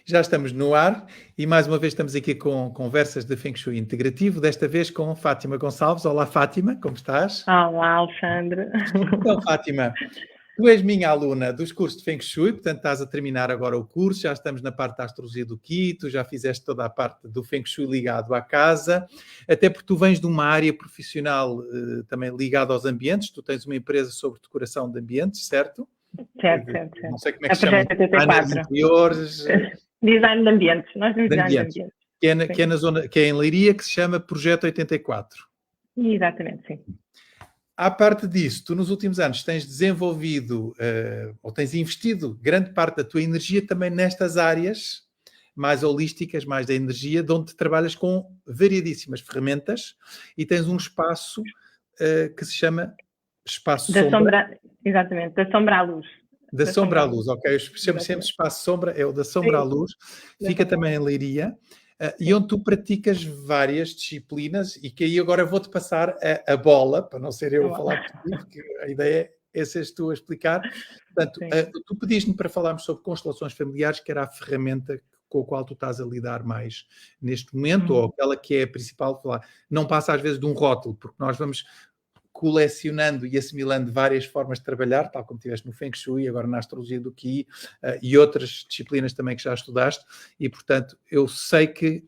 Já estamos no ar e mais uma vez estamos aqui com conversas de Feng Shui integrativo, desta vez com Fátima Gonçalves. Olá, Fátima, como estás? Olá, Alexandre. Então, Fátima, tu és minha aluna dos cursos de Feng Shui, portanto estás a terminar agora o curso, já estamos na parte da astrologia do Qi, tu já fizeste toda a parte do Feng Shui ligado à casa, até porque tu vens de uma área profissional também ligada aos ambientes, tu tens uma empresa sobre decoração de ambientes, certo? Certo, certo, Não certo. sei como é que A se chama, Projeto designers 84. interiores, Design de ambientes. Nós temos de design de ambientes, ambientes. que é na zona, que é em Leiria, que se chama Projeto 84. Exatamente, sim. À parte disso, tu nos últimos anos tens desenvolvido ou tens investido grande parte da tua energia também nestas áreas mais holísticas, mais da energia, de onde trabalhas com variedíssimas ferramentas e tens um espaço que se chama Espaço Da Sombra. sombra, exatamente, da sombra à luz. Da sombra à luz, ok? Eu chamo sempre Espaço Sombra, é o da sombra à luz. Fica também em Leiria. E onde tu praticas várias disciplinas e que aí agora vou-te passar a bola, para não ser eu a falar por ti, porque a ideia é seres tu a explicar. Portanto, tu pediste-me para falarmos sobre constelações familiares, que era a ferramenta com a qual tu estás a lidar mais neste momento, ou aquela que é a principal. Não passa às vezes de um rótulo, porque nós vamos colecionando e assimilando várias formas de trabalhar, tal como tiveste no Feng Shui, agora na astrologia do Qi e outras disciplinas também que já estudaste, e portanto eu sei que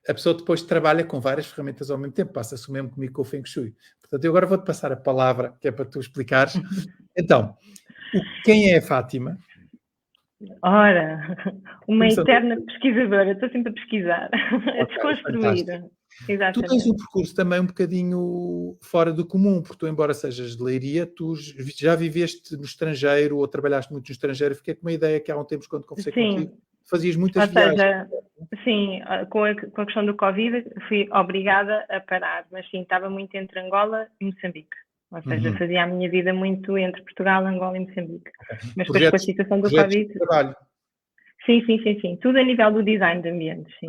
a pessoa depois trabalha com várias ferramentas ao mesmo tempo, passa-se o mesmo comigo com o Feng Shui. Portanto, eu agora vou-te passar a palavra, que é para tu explicares. Então, quem é a Fátima? Ora, uma eterna pesquisadora, estou sempre a pesquisar, a desconstruir. Exatamente. Tu tens um percurso também um bocadinho fora do comum, porque tu, embora sejas de Leiria, tu já viveste no estrangeiro ou trabalhaste muito no estrangeiro. Fiquei com uma ideia que há um tempo, quando conversei contigo, fazias muitas viagens. Sim, com a questão do Covid fui obrigada a parar, mas sim, estava muito entre Angola e Moçambique. Ou seja, fazia a minha vida muito entre Portugal, Angola e Moçambique. Mas depois com a situação do Covid... De trabalho. Sim. Tudo a nível do design de ambientes, sim.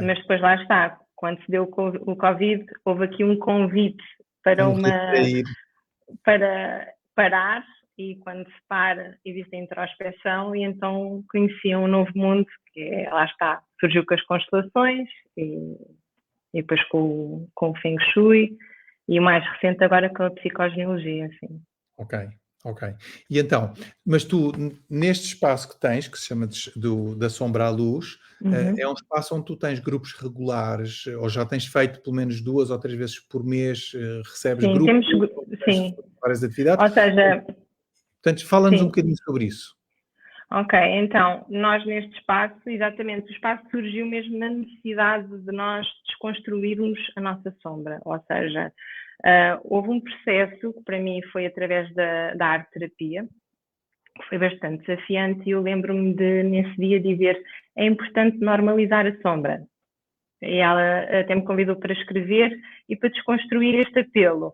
Mas depois lá está, quando se deu o Covid, houve aqui um convite para para parar, e quando se para existe a introspeção, e então conhecia um novo mundo, que é, lá está, surgiu com as constelações e depois com o Feng Shui, e o mais recente agora com a psicogenealogia, assim. Ok. E então, mas tu, neste espaço que tens, que se chama da sombra à luz, é um espaço onde tu tens grupos regulares, ou já tens feito pelo menos 2 ou 3 vezes por mês, recebes grupos, sim. várias atividades. Ou seja... Portanto, fala-nos um bocadinho sobre isso. Ok, então, nós neste espaço, exatamente, o espaço surgiu mesmo na necessidade de nós desconstruirmos a nossa sombra, ou seja, houve um processo que para mim foi através da arte-terapia, que foi bastante desafiante, e eu lembro-me de, nesse dia, dizer: é importante normalizar a sombra. E ela até me convidou para escrever e para desconstruir este apelo.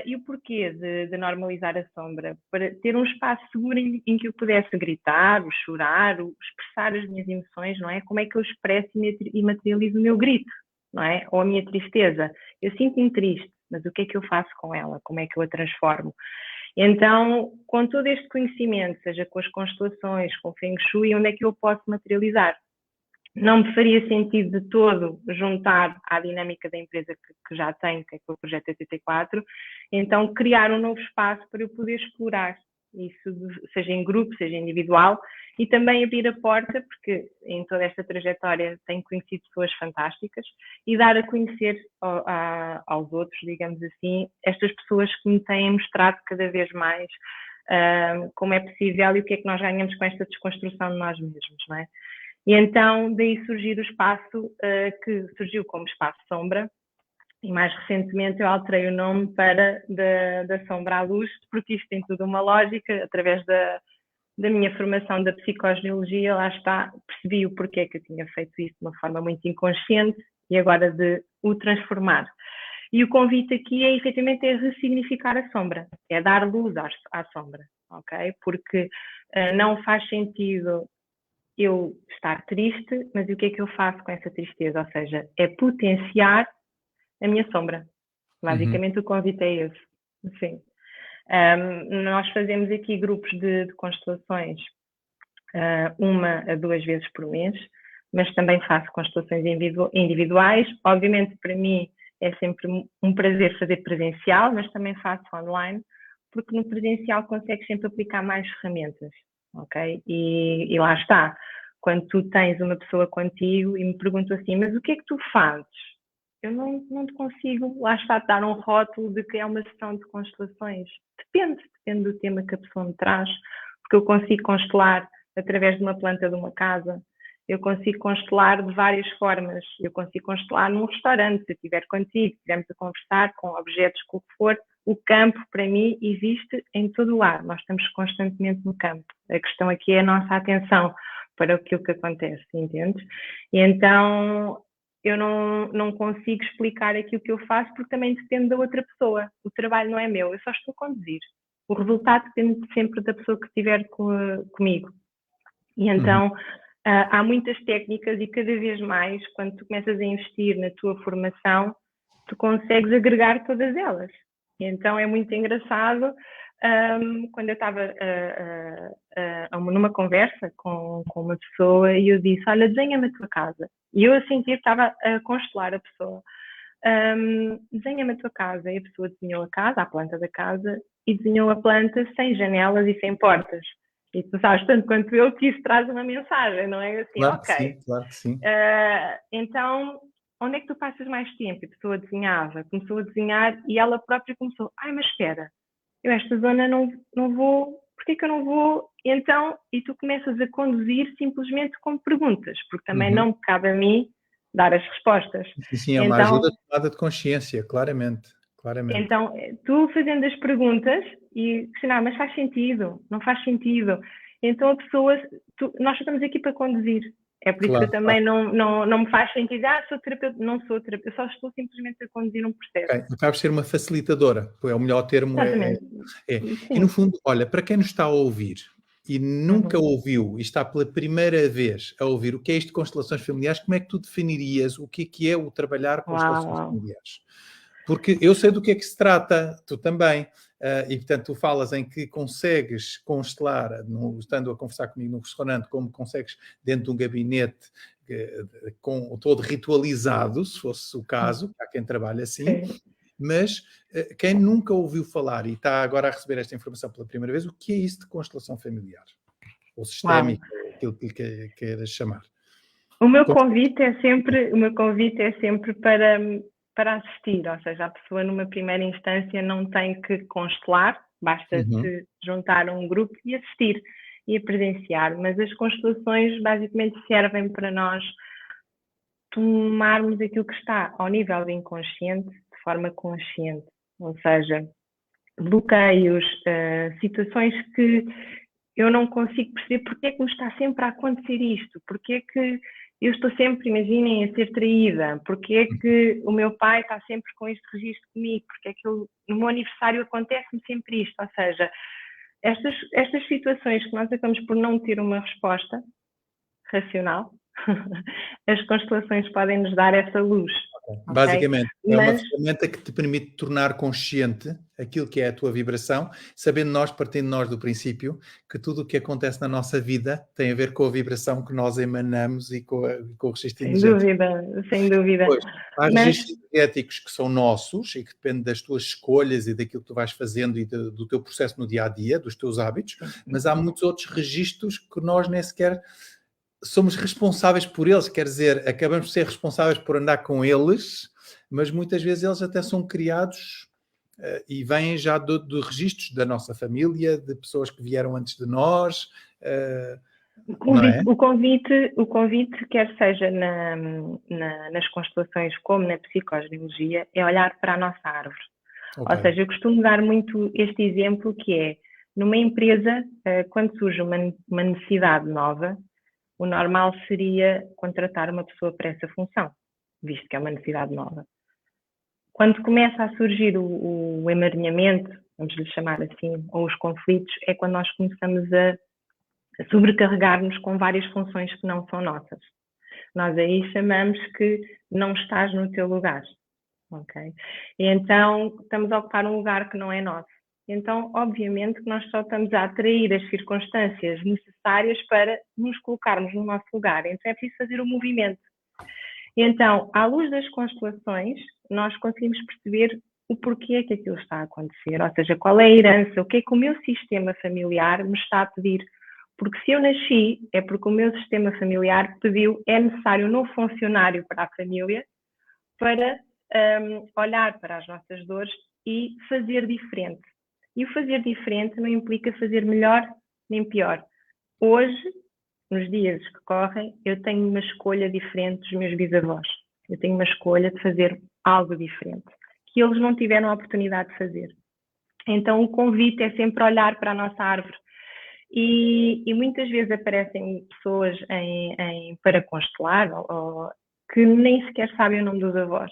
E o porquê de normalizar a sombra? Para ter um espaço seguro em que eu pudesse gritar, ou chorar, ou expressar as minhas emoções, não é? Como é que eu expresso e materializo o meu grito, não é? Ou a minha tristeza. Eu sinto-me triste, mas o que é que eu faço com ela? Como é que eu a transformo? Então, com todo este conhecimento, seja com as constelações, com o Feng Shui, onde é que eu posso materializar? Não me faria sentido de todo juntar à dinâmica da empresa que já tenho, que é o Projeto 84, então criar um novo espaço para eu poder explorar isso, seja em grupo, seja individual, e também abrir a porta, porque em toda esta trajetória tenho conhecido pessoas fantásticas, e dar a conhecer aos outros, digamos assim, estas pessoas que me têm mostrado cada vez mais como é possível e o que é que nós ganhamos com esta desconstrução de nós mesmos, não é? E então daí surgiu o espaço que surgiu como Espaço Sombra, e mais recentemente eu alterei o nome para da Sombra à Luz, porque isto tem tudo uma lógica. Através da minha formação da psicogenealogia, lá está, percebi o porquê que eu tinha feito isso de uma forma muito inconsciente, e agora de o transformar. E o convite aqui é, efetivamente, ressignificar a sombra, é dar luz à sombra, ok? Porque não faz sentido eu estar triste, mas o que é que eu faço com essa tristeza? Ou seja, é potenciar a minha sombra. Basicamente o convite é esse. Sim. Nós fazemos aqui grupos de constelações 1 a 2 vezes por mês, mas também faço constelações individuais. Obviamente, para mim, é sempre um prazer fazer presencial, mas também faço online, porque no presencial consegues sempre aplicar mais ferramentas, ok? E lá está. Quando tu tens uma pessoa contigo e me perguntam assim, mas o que é que tu fazes? Eu não te consigo, lá está, dar um rótulo de que é uma sessão de constelações. Depende do tema que a pessoa me traz, porque eu consigo constelar através de uma planta de uma casa, eu consigo constelar de várias formas, eu consigo constelar num restaurante, se eu estiver contigo, estivermos a conversar com objetos, com o que for. O campo, para mim, existe em todo o lado, nós estamos constantemente no campo. A questão aqui é a nossa atenção para aquilo que acontece, entendes? E então eu não consigo explicar aquilo que eu faço porque também depende da outra pessoa. O trabalho não é meu, eu só estou a conduzir. O resultado depende sempre da pessoa que estiver comigo. E então há muitas técnicas e cada vez mais, quando tu começas a investir na tua formação, tu consegues agregar todas elas. E então é muito engraçado. Quando eu estava numa conversa com uma pessoa e eu disse, olha, desenha-me a tua casa. E eu senti que estava a constelar a pessoa. Desenha-me a tua casa. E a pessoa desenhou a casa, a planta da casa, e desenhou a planta sem janelas e sem portas. E tu sabes tanto quanto eu que isso traz uma mensagem, não é? Assim, Claro que ok. sim, claro que sim. Então, onde é que tu passas mais tempo? A pessoa desenhava, começou a desenhar e ela própria começou, mas espera, eu esta zona não vou, porquê que eu não vou? Então, e tu começas a conduzir simplesmente com perguntas, porque também não me cabe a mim dar as respostas. Sim, é uma Então, ajuda de tomada de consciência, claramente, claramente. então, tu fazendo as perguntas e questionar, mas faz sentido? Não faz sentido? Então a pessoa, nós só estamos aqui para conduzir. É por isso que eu Claro, também claro. não me faz sentido, sou terapeuta, não sou terapeuta, eu só estou simplesmente a conduzir um processo. Ok, acabas de ser uma facilitadora, é o melhor termo. Exatamente. E no Sim. fundo, olha, para quem nos está a ouvir e nunca ouviu e está pela primeira vez a ouvir o que é isto de constelações familiares, como é que tu definirias o que é o trabalhar constelações Uau. familiares? Porque eu sei do que é que se trata, tu também, e portanto tu falas em que consegues constelar, estando a conversar comigo no restaurante, como consegues dentro de um gabinete com todo ritualizado, se fosse o caso, há quem trabalhe assim, Sim. mas quem nunca ouviu falar e está agora a receber esta informação pela primeira vez, o que é isso de constelação familiar? Ou Uau. sistémica, ou aquilo que lhe queiras chamar. O meu convite é sempre para assistir, ou seja, a pessoa numa primeira instância não tem que constelar, basta se juntar a um grupo e assistir e a presenciar, mas as constelações basicamente servem para nós tomarmos aquilo que está ao nível do inconsciente de forma consciente, ou seja, bloqueios, situações que eu não consigo perceber porque é que me está sempre a acontecer isto, porque é que eu estou sempre, imaginem, a ser traída, porque é que o meu pai está sempre com este registro comigo, porque é que no meu aniversário acontece-me sempre isto, ou seja, estas situações que nós acabamos por não ter uma resposta racional, as constelações podem nos dar essa luz. Basicamente, Okay? é uma ferramenta que te permite tornar consciente aquilo que é a tua vibração, sabendo nós, partindo nós do princípio, que tudo o que acontece na nossa vida tem a ver com a vibração que nós emanamos e com o registro Sem energético. dúvida, sem dúvida. Pois, há Mas registros energéticos que são nossos e que dependem das tuas escolhas e daquilo que tu vais fazendo e do teu processo no dia-a-dia, dos teus hábitos, mas há muitos outros registros que nós nem sequer somos responsáveis por eles, quer dizer, acabamos de ser responsáveis por andar com eles, mas muitas vezes eles até são criados e vêm já de registros da nossa família, de pessoas que vieram antes de nós, não é? o convite, quer seja nas constelações como na psicogenealogia, é olhar para a nossa árvore. Okay. Ou seja, eu costumo dar muito este exemplo que é, numa empresa, quando surge uma necessidade nova, o normal seria contratar uma pessoa para essa função, visto que é uma necessidade nova. Quando começa a surgir o emaranhamento, vamos lhe chamar assim, ou os conflitos, é quando nós começamos a sobrecarregar-nos com várias funções que não são nossas. Nós aí chamamos que não estás no teu lugar, ok? E então estamos a ocupar um lugar que não é nosso. Então, obviamente, que nós só estamos a atrair as circunstâncias necessárias para nos colocarmos no nosso lugar. Então, é preciso fazer o movimento. Então, à luz das constelações, nós conseguimos perceber o porquê que aquilo está a acontecer, ou seja, qual é a herança, o que é que o meu sistema familiar me está a pedir. Porque se eu nasci, é porque o meu sistema familiar pediu, é necessário um novo funcionário para a família, para olhar para as nossas dores e fazer diferente. E o fazer diferente não implica fazer melhor nem pior. Hoje, nos dias que correm, eu tenho uma escolha diferente dos meus bisavós. Eu tenho uma escolha de fazer algo diferente, que eles não tiveram a oportunidade de fazer. Então, o convite é sempre olhar para a nossa árvore. E muitas vezes aparecem pessoas para constelar ou que nem sequer sabem o nome dos avós.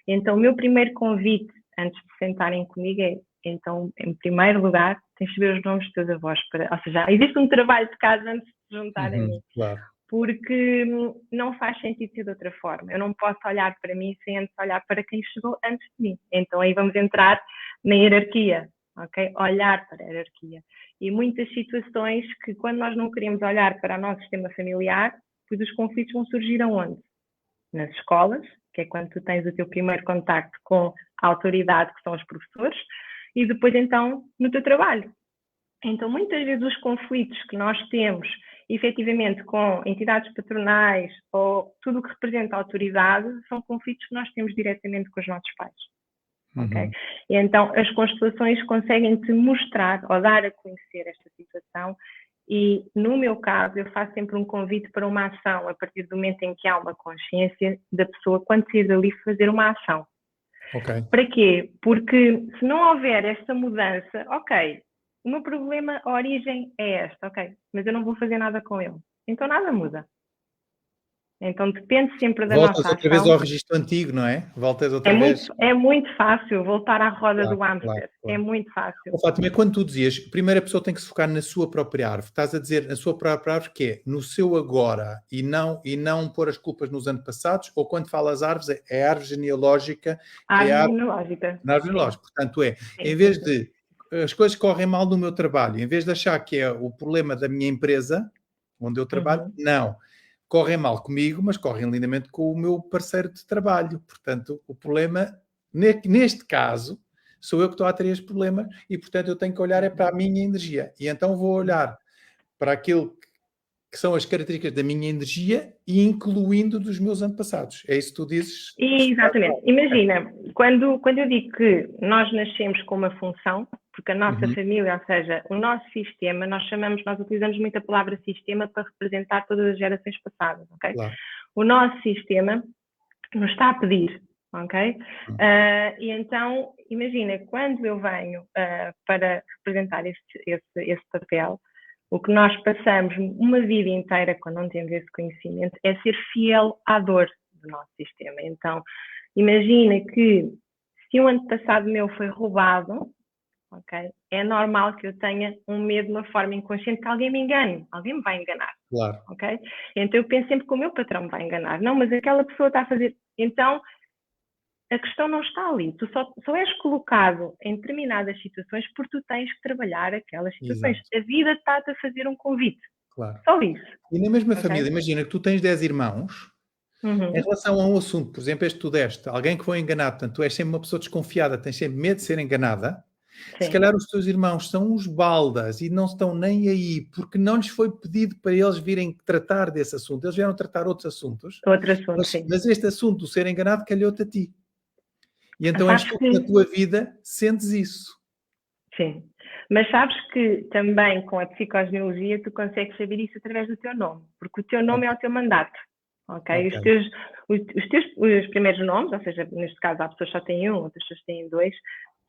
Então, o meu primeiro convite, antes de sentarem comigo, é, então, em primeiro lugar, tens de saber os nomes dos teus avós. Ou seja, existe um trabalho de casa antes de se juntar a mim. Claro. Porque não faz sentido ser de outra forma. Eu não posso olhar para mim sem antes olhar para quem chegou antes de mim. Então, aí vamos entrar na hierarquia, ok? Olhar para a hierarquia. E muitas situações que, quando nós não queremos olhar para o nosso sistema familiar, pois os conflitos vão surgir aonde? Nas escolas, que é quando tu tens o teu primeiro contacto com a autoridade, que são os professores, e depois, então, no teu trabalho. Então, muitas vezes os conflitos que nós temos, efetivamente, com entidades patronais ou tudo o que representa a autoridade, são conflitos que nós temos diretamente com os nossos pais. Okay? E então, as constelações conseguem-te mostrar ou dar a conhecer esta situação e, no meu caso, eu faço sempre um convite para uma ação, a partir do momento em que há uma consciência da pessoa, quando sair dali, fazer uma ação. Okay. Para quê? Porque se não houver esta mudança, ok, o meu problema, a origem é esta, ok, mas eu não vou fazer nada com ele. Então nada muda. Então depende sempre da Voltas nossa outra vez ação. ao registro antigo, não é? Voltas outra vez. É muito fácil voltar à roda Claro, do hamster. claro. É muito fácil. Fátima, quando tu dizias, primeiro a pessoa tem que se focar na sua própria árvore, estás a dizer na sua própria árvore que é no seu agora e não pôr as culpas nos antepassados, ou quando falas árvores, é a árvore genealógica, que é a árvore genealógica. genealógica. Portanto, em vez de as coisas correm mal no meu trabalho, em vez de achar que é o problema da minha empresa, onde eu trabalho, não. Correm mal comigo, mas correm lindamente com o meu parceiro de trabalho. Portanto, o problema, neste caso, sou eu que estou a ter este problema e, portanto, eu tenho que olhar para a minha energia. E então vou olhar para aquilo que são as características da minha energia e incluindo dos meus antepassados. É isso que tu dizes? Exatamente. Imagina, quando eu digo que nós nascemos com uma função, porque a nossa família, ou seja, o nosso sistema, nós utilizamos muito a palavra sistema para representar todas as gerações passadas, ok? Claro. O nosso sistema nos está a pedir, ok? E então, imagina, quando eu venho para representar esse papel, o que nós passamos uma vida inteira, quando não temos esse conhecimento, é ser fiel à dor do nosso sistema. Então, imagina que se um antepassado meu foi roubado, ok, é normal que eu tenha um medo de uma forma inconsciente que alguém me engane, alguém me vai enganar. Claro. Ok? Então eu penso sempre que o meu patrão me vai enganar. Não, mas aquela pessoa está a fazer... Então, a questão não está ali. Tu só és colocado em determinadas situações porque tu tens que trabalhar aquelas situações. Exato. A vida está-te a fazer um convite. Claro. Só isso. E na mesma família, imagina que tu tens 10 irmãos, em relação a um assunto, por exemplo, este que tu deste, alguém que foi enganado, portanto, tu és sempre uma pessoa desconfiada, tens sempre medo de ser enganada. Sim. Se calhar os teus irmãos são uns baldas e não estão nem aí, porque não lhes foi pedido para eles virem tratar desse assunto. Eles vieram tratar outros assuntos. Outro assunto, sim. Mas este assunto, o ser enganado, calhou-te a ti. E então és tu que na tua vida sentes isso. Sim. Mas sabes que também com a psicogenealogia tu consegues saber isso através do teu nome, porque o teu nome é o teu mandato. Okay? Os primeiros nomes, ou seja, neste caso há pessoas que só têm um, outras pessoas têm dois,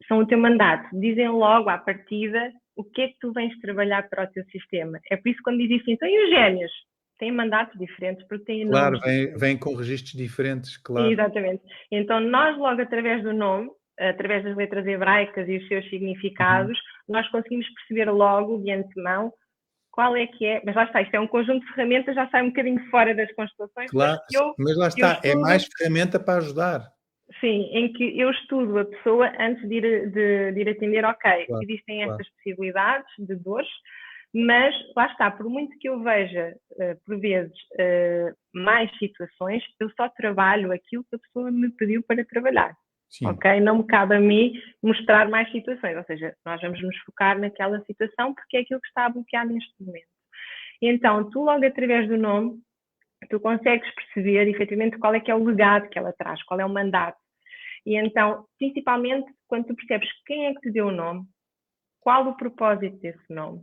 são o teu mandato. Dizem logo à partida o que é que tu vens trabalhar para o teu sistema. É por isso que quando dizem assim, então e os gêmeos? Têm mandatos diferentes porque têm nomes diferentes. Claro, vêm com registros diferentes, claro. Exatamente. Então nós logo através do nome, através das letras hebraicas e os seus significados, nós conseguimos perceber logo de antemão qual é que é, mas lá está, isto é um conjunto de ferramentas, já sai um bocadinho fora das constelações. Claro, mas lá está, é mais ferramenta para ajudar. Sim, em que eu estudo a pessoa antes de ir atender, ok, Claro, existem claro. estas possibilidades de dores, mas lá está, por muito que eu veja, por vezes, mais situações, eu só trabalho aquilo que a pessoa me pediu para trabalhar. Sim. Ok? Não me cabe a mim mostrar mais situações, ou seja, nós vamos nos focar naquela situação porque é aquilo que está a bloquear neste momento. Então, tu logo através do nome, tu consegues perceber efetivamente qual é que é o legado que ela traz, qual é o mandato. E então, principalmente quando tu percebes quem é que te deu o nome, qual o propósito desse nome,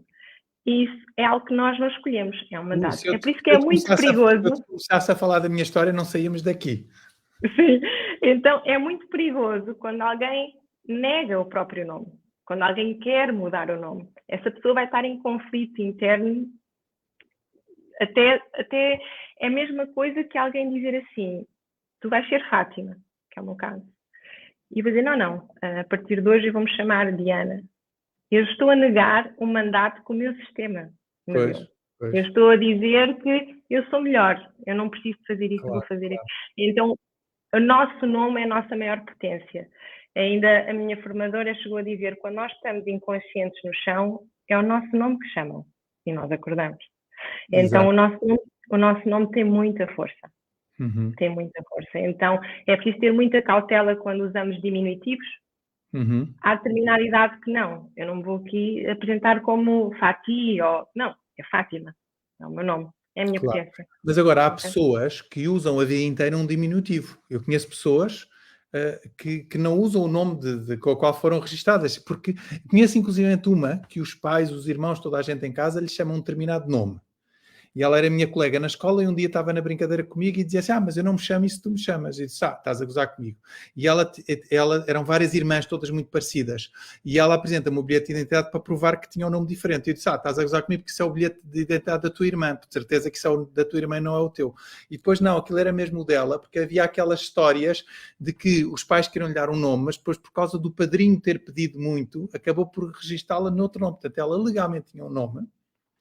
isso é algo que nós não escolhemos, é um mandato. É por isso que é muito perigoso. Se eu começasse a falar da minha história, não saímos daqui. Sim, então é muito perigoso quando alguém nega o próprio nome, quando alguém quer mudar o nome. Essa pessoa vai estar em conflito interno, até é a mesma coisa que alguém dizer assim, tu vais ser Fátima, que é o meu caso. E vou dizer, não, a partir de hoje eu vou-me chamar Diana. Eu estou a negar o mandato que o meu sistema me deu. Eu estou a dizer que eu sou melhor, eu não preciso de fazer isso, vou fazer isso. Então, o nosso nome é a nossa maior potência. Ainda a minha formadora chegou a dizer, quando nós estamos inconscientes no chão, é o nosso nome que chamam e nós acordamos. Então, o nosso nome tem muita força. Uhum. Tem muita força. Então, é preciso ter muita cautela quando usamos diminutivos. Uhum. Há determinada idade que não. Eu não me vou aqui apresentar como Fati ou... Não, é Fátima. É o meu nome. É a minha potência. Mas agora há pessoas que usam a vida inteira um diminutivo. Eu conheço pessoas que não usam o nome com o qual foram registadas, porque conheço inclusivamente uma que os pais, os irmãos, toda a gente em casa lhe chamam um determinado nome. E ela era minha colega na escola e um dia estava na brincadeira comigo e dizia assim, mas eu não me chamo isso, tu me chamas. E eu disse, estás a gozar comigo. E ela, eram várias irmãs, todas muito parecidas. E ela apresenta-me o bilhete de identidade para provar que tinha um nome diferente. E eu disse, estás a gozar comigo porque isso é o bilhete de identidade da tua irmã. Por certeza que isso é o da tua irmã, não é o teu. E depois não, aquilo era mesmo o dela, porque havia aquelas histórias de que os pais queriam lhe dar um nome, mas depois por causa do padrinho ter pedido muito, acabou por registá-la noutro nome. Portanto, ela legalmente tinha um nome.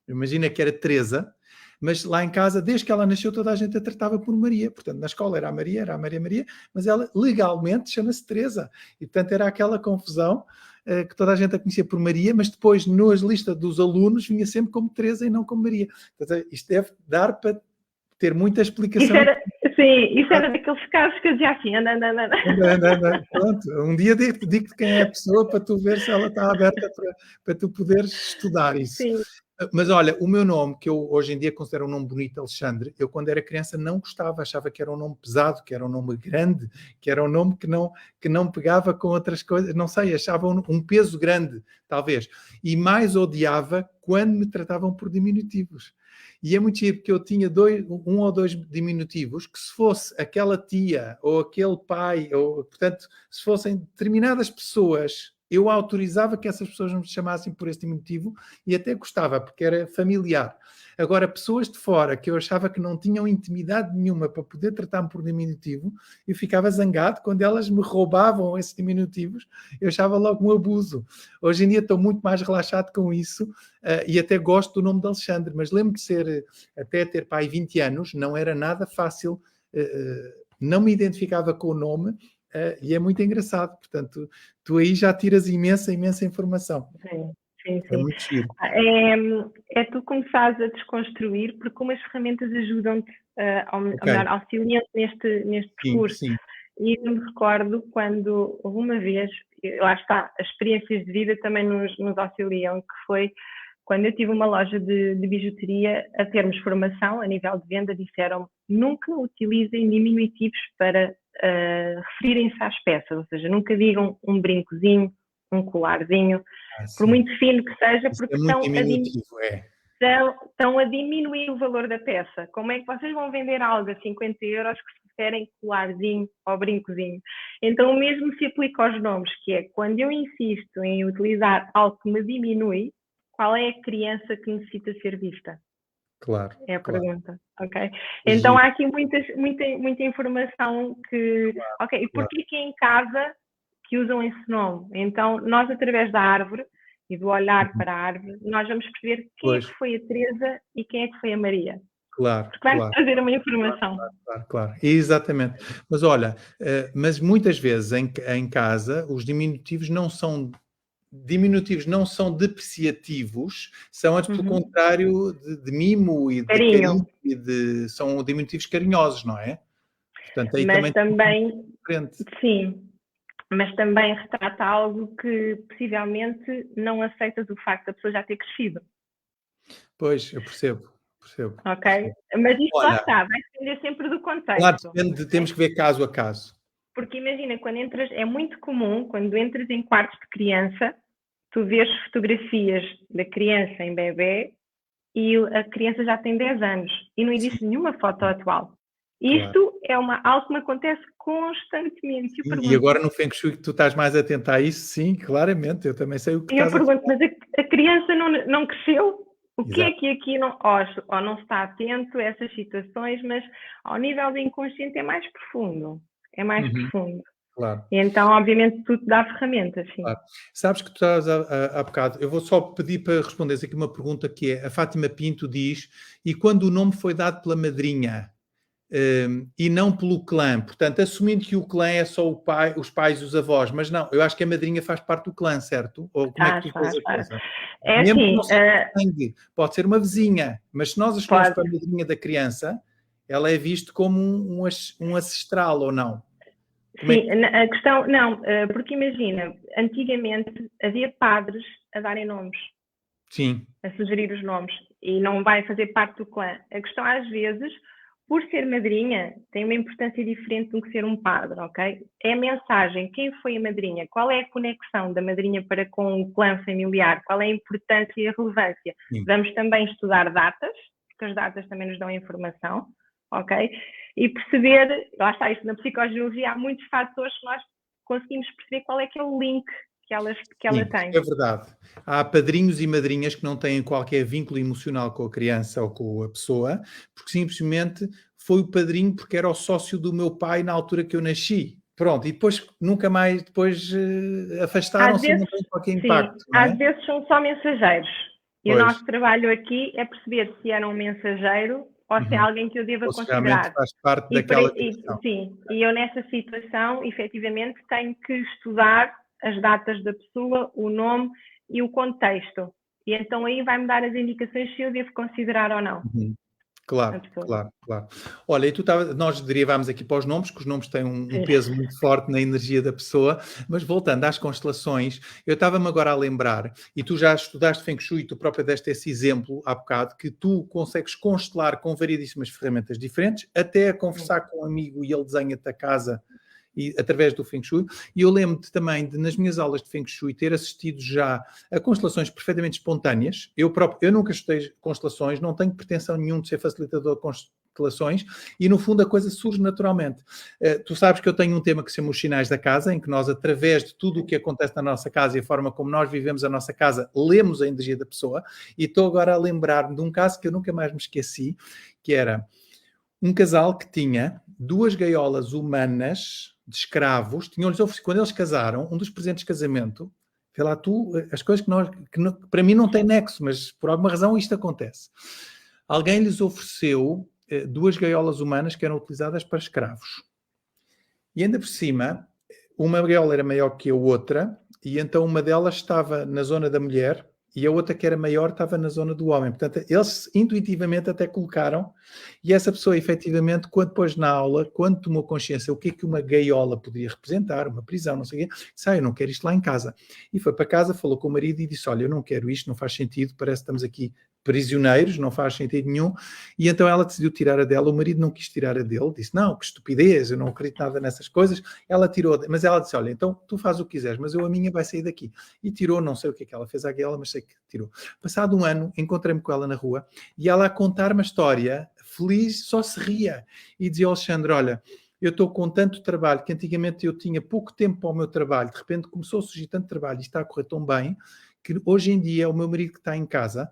Imagina que era Teresa, mas lá em casa, desde que ela nasceu, toda a gente a tratava por Maria. Portanto, na escola era a Maria, mas ela legalmente chama-se Teresa. E, portanto, era aquela confusão que toda a gente a conhecia por Maria, mas depois, nas listas dos alunos, vinha sempre como Teresa e não como Maria. Portanto, isto deve dar para ter muita explicação. Isso era daqueles casos que eu dizia assim, anda. Pronto, um dia digo-te quem é a pessoa para tu ver se ela está aberta para tu poderes estudar isso. Sim. Mas olha, o meu nome, que eu hoje em dia considero um nome bonito, Alexandre, eu quando era criança não gostava, achava que era um nome pesado, que era um nome grande, que era um nome que não pegava com outras coisas, não sei, achava um peso grande, talvez. E mais odiava quando me tratavam por diminutivos. E é muito giro, porque eu tinha um ou dois diminutivos, que se fosse aquela tia ou aquele pai, ou, portanto, se fossem determinadas pessoas, eu autorizava que essas pessoas me chamassem por esse diminutivo e até gostava, porque era familiar. Agora, pessoas de fora que eu achava que não tinham intimidade nenhuma para poder tratar-me por diminutivo, eu ficava zangado quando elas me roubavam esses diminutivos, eu achava logo um abuso. Hoje em dia estou muito mais relaxado com isso e até gosto do nome de Alexandre, mas lembro de até ter pai 20 anos, não era nada fácil, não me identificava com o nome, e é muito engraçado, portanto, tu aí já tiras imensa informação. Sim. É muito giro. É tu começares a desconstruir, porque como as ferramentas ajudam-te, auxiliam-te neste percurso. Sim. E eu me recordo quando houve uma vez, lá está, as experiências de vida também nos auxiliam, que foi quando eu tive uma loja de bijuteria, a termos formação a nível de venda, disseram nunca utilizem diminutivos para referirem-se às peças, ou seja, nunca digam um brincozinho, um colarzinho, por muito fino que seja, porque estão a diminuir o valor da peça. Como é que vocês vão vender algo a 50 euros que se referem colarzinho ou brincozinho? Então o mesmo se aplica aos nomes, que é quando eu insisto em utilizar algo que me diminui, qual é a criança que necessita ser vista? Claro. É a pergunta, ok? Então há aqui muita informação que... Ok, e porquê que é em casa que usam esse nome? Então nós, através da árvore e do olhar para a árvore, nós vamos perceber quem é que foi a Teresa e quem é que foi a Maria. Claro, porque vai claro. trazer uma informação. Claro, claro. Exatamente. Mas olha, mas muitas vezes em casa os diminutivos não são depreciativos, são antes pelo Uhum. contrário de mimo e de Carinho. carinho são diminutivos carinhosos, não é? Portanto, aí Mas também também, diferente. sim, mas também retrata algo que possivelmente não aceitas o facto da pessoa já ter crescido, Pois, eu percebo, percebo, ok? percebo. Mas isto lá Olha, está, vai depender sempre do claro, contexto. depende, temos que ver caso a caso. Porque imagina, quando entras, é muito comum, quando entras em quartos de criança, tu vês fotografias da criança em bebê e a criança já tem 10 anos e não Sim, existe nenhuma foto atual. claro. Isto é algo que me acontece constantemente. E agora no Feng Shui que tu estás mais atento a isso, sim, claramente, eu também sei o que Eu estás a pergunto, falar. mas a criança não cresceu? O que é Exato. que aqui não, ou não está atento a essas situações, mas ao nível do inconsciente é mais profundo. É mais Uhum, profundo. claro. E então, obviamente, tudo dá ferramentas, sim. Claro. Sabes que tu estás há bocado, eu vou só pedir para responderes aqui uma pergunta que é, a Fátima Pinto diz, e quando o nome foi dado pela madrinha, e não pelo clã, portanto, assumindo que o clã é só o pai, os pais e os avós, mas não, eu acho que a madrinha faz parte do clã, certo? Ou como é que tu vês Faz, a faz. coisa? É Mesmo que não assim, seja sangue, pode ser uma vizinha, mas se nós escolhemos pode. para a madrinha da criança, ela é visto como um ancestral ou não? Como é Sim, que... a questão, não, porque imagina, antigamente havia padres a darem nomes, Sim. a sugerir os nomes, e não vai fazer parte do clã. A questão, às vezes, por ser madrinha, tem uma importância diferente do que ser um padre, ok? É a mensagem, quem foi a madrinha, qual é a conexão da madrinha para com o clã familiar, qual é a importância e a relevância. Sim. Vamos também estudar datas, porque as datas também nos dão informação, ok? E perceber, lá está, isto na psicogeologia, há muitos fatores que nós conseguimos perceber qual é que é o link que ela Sim, tem. é verdade. Há padrinhos e madrinhas que não têm qualquer vínculo emocional com a criança ou com a pessoa, porque simplesmente foi o padrinho porque era o sócio do meu pai na altura que eu nasci. Pronto, e depois nunca mais depois Às afastaram-se e vezes, não tem qualquer sim, impacto, não às é? vezes são só mensageiros. E o Pois. nosso trabalho aqui é perceber se era um mensageiro ou se é Uhum. alguém que eu deva Ou se realmente considerar. faz parte daquela criação. Sim, e eu nessa situação, efetivamente, tenho que estudar as datas da pessoa, o nome e o contexto. E então aí vai-me dar as indicações se eu devo considerar ou não Uhum. a Claro, pessoa. claro, claro. Olha, nós derivámos aqui para os nomes, que os nomes têm um Sim. peso muito forte na energia da pessoa, mas voltando às constelações, eu estava-me agora a lembrar, e tu já estudaste Feng Shui, e tu própria deste esse exemplo há bocado, que tu consegues constelar com variedíssimas ferramentas diferentes, até a conversar com um amigo e ele desenha-te a casa e, através do Feng Shui. E eu lembro-te também de, nas minhas aulas de Feng Shui, ter assistido já a constelações perfeitamente espontâneas. Eu nunca estudei constelações, não tenho pretensão nenhuma de ser facilitador de constelações e, no fundo, a coisa surge naturalmente. Tu sabes que eu tenho um tema que se chama os sinais da casa, em que nós, através de tudo o que acontece na nossa casa e a forma como nós vivemos a nossa casa, lemos a energia da pessoa. E estou agora a lembrar-me de um caso que eu nunca mais me esqueci, que era um casal que tinha 2 gaiolas humanas de escravos, tinham-lhes oferecido, quando eles casaram, um dos presentes de casamento, vê lá tu, as coisas para mim não tem nexo, mas por alguma razão isto acontece. Alguém lhes ofereceu 2 gaiolas humanas que eram utilizadas para escravos. E ainda por cima, uma gaiola era maior que a outra, e então uma delas estava na zona da mulher e a outra que era maior estava na zona do homem. Portanto, eles intuitivamente até colocaram, e essa pessoa efetivamente, quando depois na aula, quando tomou consciência o que é que uma gaiola poderia representar, uma prisão, não sei o quê, disse, eu não quero isto lá em casa. E foi para casa, falou com o marido e disse, olha, eu não quero isto, não faz sentido, parece que estamos aqui prisioneiros, não faz sentido nenhum. E então ela decidiu tirar a dela, o marido não quis tirar a dele, disse, não, que estupidez, eu não acredito nada nessas coisas. Ela tirou, mas ela disse, olha, então tu fazes o que quiseres, mas a minha vai sair daqui. E tirou, não sei o que é que ela fez àquela, mas sei que tirou. Passado um ano, encontrei-me com ela na rua, e ela a contar uma história, feliz, só se ria. E dizia, Alexandre, olha, eu estou com tanto trabalho, que antigamente eu tinha pouco tempo para o meu trabalho, de repente começou a surgir tanto trabalho, e está a correr tão bem, que hoje em dia é o meu marido que está em casa,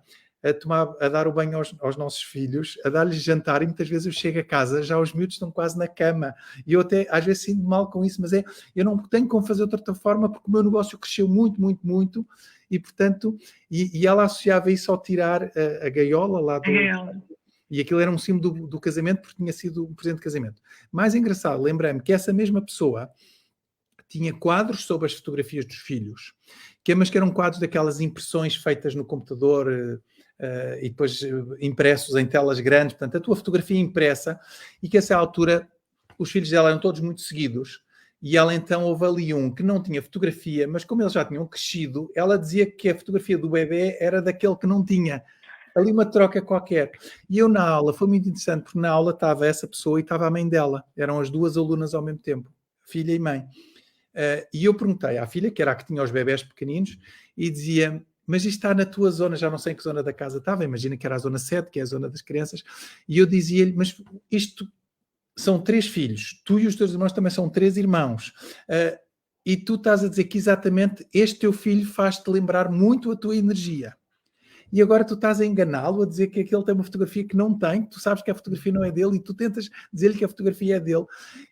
a dar o banho aos nossos filhos, a dar-lhes jantar, e muitas vezes eu chego a casa, já os miúdos estão quase na cama, e eu até às vezes sinto mal com isso, mas eu não tenho como fazer de outra forma, porque o meu negócio cresceu muito, muito, muito, e portanto, e ela associava isso ao tirar a gaiola lá do... E aquilo era um símbolo do casamento porque tinha sido um presente de casamento. Mais engraçado, lembrei-me que essa mesma pessoa tinha quadros sobre as fotografias dos filhos, mas que eram quadros daquelas impressões feitas no computador e depois impressos em telas grandes, portanto, a tua fotografia impressa, e que a essa altura os filhos dela eram todos muito seguidos, e ela então houve ali um que não tinha fotografia, mas como eles já tinham crescido, ela dizia que a fotografia do bebê era daquele que não tinha. Ali uma troca qualquer. E eu na aula, foi muito interessante, porque na aula estava essa pessoa e estava a mãe dela. Eram as duas alunas ao mesmo tempo, filha e mãe. E eu perguntei à filha, que era a que tinha os bebés pequeninos, e dizia, mas isto está na tua zona, já não sei em que zona da casa estava, imagina que era a zona 7, que é a zona das crianças, e eu dizia-lhe, mas isto são 3 filhos, tu e os teus irmãos também são 3 irmãos, e tu estás a dizer que exatamente este teu filho faz-te lembrar muito a tua energia. E agora tu estás a enganá-lo, a dizer que aquele tem uma fotografia que não tem, tu sabes que a fotografia não é dele e tu tentas dizer-lhe que a fotografia é dele.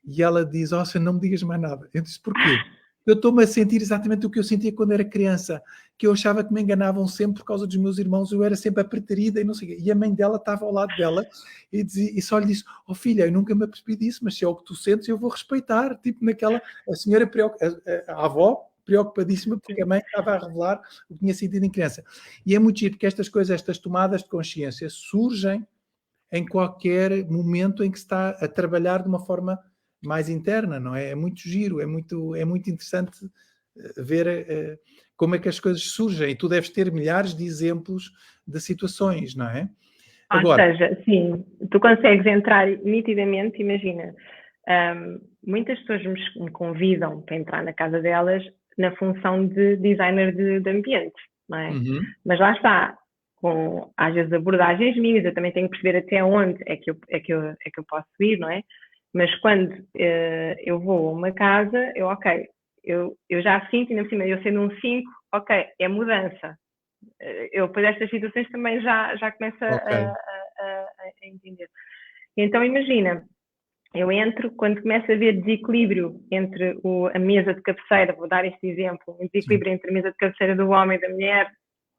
E ela diz, oh, não me digas mais nada. Eu disse, porquê? Eu estou-me a sentir exatamente o que eu sentia quando era criança, que eu achava que me enganavam sempre por causa dos meus irmãos, eu era sempre a preterida e não sei o quê. E a mãe dela estava ao lado dela e só lhe disse, oh filha, eu nunca me apercebi disso, mas se é o que tu sentes, eu vou respeitar. Tipo naquela, a senhora, a avó, preocupadíssima porque a mãe estava a revelar o que tinha sentido em criança. E é muito giro, porque estas coisas, estas tomadas de consciência surgem em qualquer momento em que se está a trabalhar de uma forma mais interna, não é? É muito giro, é muito interessante ver como é que as coisas surgem. E tu deves ter milhares de exemplos de situações, não é? Agora, ou seja, sim, tu consegues entrar nitidamente, imagina, muitas pessoas me convidam para entrar na casa delas na função de designer de ambiente, não é? Uhum. Mas lá está, com às vezes abordagens minhas, eu também tenho que perceber até onde é que eu posso ir, não é? Mas quando eu vou a uma casa, eu já sinto, ainda por cima, eu sendo um 5, ok, é mudança. Eu, depois destas situações, também já começo a entender. Então, imagina, eu entro, quando começa a haver desequilíbrio entre a mesa de cabeceira, vou dar este exemplo, um desequilíbrio entre a mesa de cabeceira do homem e da mulher,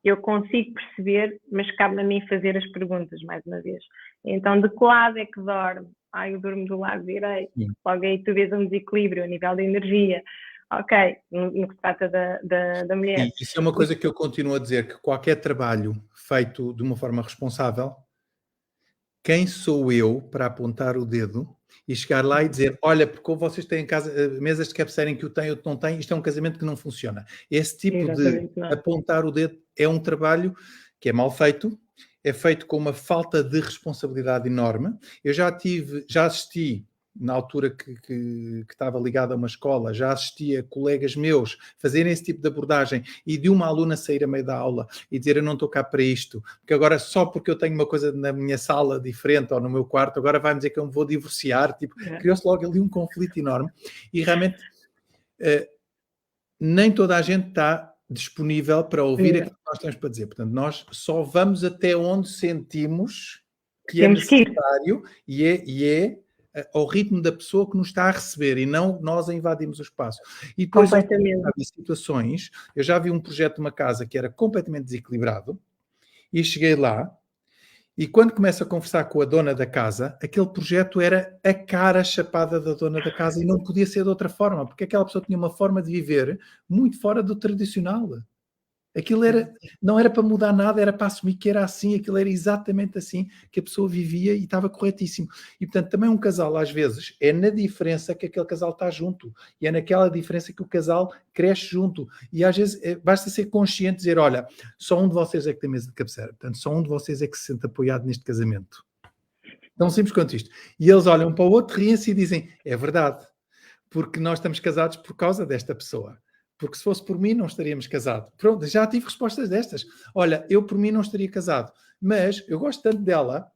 eu consigo perceber, mas cabe a mim fazer as perguntas, mais uma vez. Então, de que lado é que dorme? Eu durmo do lado direito. Logo aí tu vês um desequilíbrio a nível da energia. Ok, no que se trata da mulher. E isso é uma coisa que eu continuo a dizer, que qualquer trabalho feito de uma forma responsável, quem sou eu para apontar o dedo e chegar lá e dizer, olha, porque vocês têm em casa mesas de cabeceira em que o tem, outro não tem, isto é um casamento que não funciona. Esse tipo de apontar o dedo é um trabalho que é mal feito, é feito com uma falta de responsabilidade enorme. Eu já assisti, na altura que estava ligado a uma escola, já assisti a colegas meus fazerem esse tipo de abordagem e de uma aluna sair a meio da aula e dizer, eu não estou cá para isto, porque agora só porque eu tenho uma coisa na minha sala diferente ou no meu quarto, agora vai-me dizer que eu me vou divorciar. Tipo, criou-se logo ali um conflito enorme e realmente nem toda a gente está disponível para ouvir aquilo que nós temos para dizer. Portanto, nós só vamos até onde sentimos que é necessário e é ao ritmo da pessoa que nos está a receber e não nós a invadimos o espaço. E depois eu já vi situações, eu já vi um projeto de uma casa que era completamente desequilibrado e cheguei lá e quando começo a conversar com a dona da casa, aquele projeto era a cara chapada da dona da casa e não podia ser de outra forma, porque aquela pessoa tinha uma forma de viver muito fora do tradicional. Aquilo não era para mudar nada, era para assumir que era assim, aquilo era exatamente assim que a pessoa vivia e estava corretíssimo. E, portanto, também um casal, às vezes, é na diferença que aquele casal está junto. E é naquela diferença que o casal cresce junto. E, às vezes, basta ser consciente e dizer, olha, só um de vocês é que tem mesa de cabeceira. Portanto, só um de vocês é que se sente apoiado neste casamento. Tão simples quanto isto. E eles olham para o outro, riem-se e dizem, é verdade, porque nós estamos casados por causa desta pessoa. Porque se fosse por mim não estaríamos casados. Pronto, já tive respostas destas. Olha, eu por mim não estaria casado, mas eu gosto tanto dela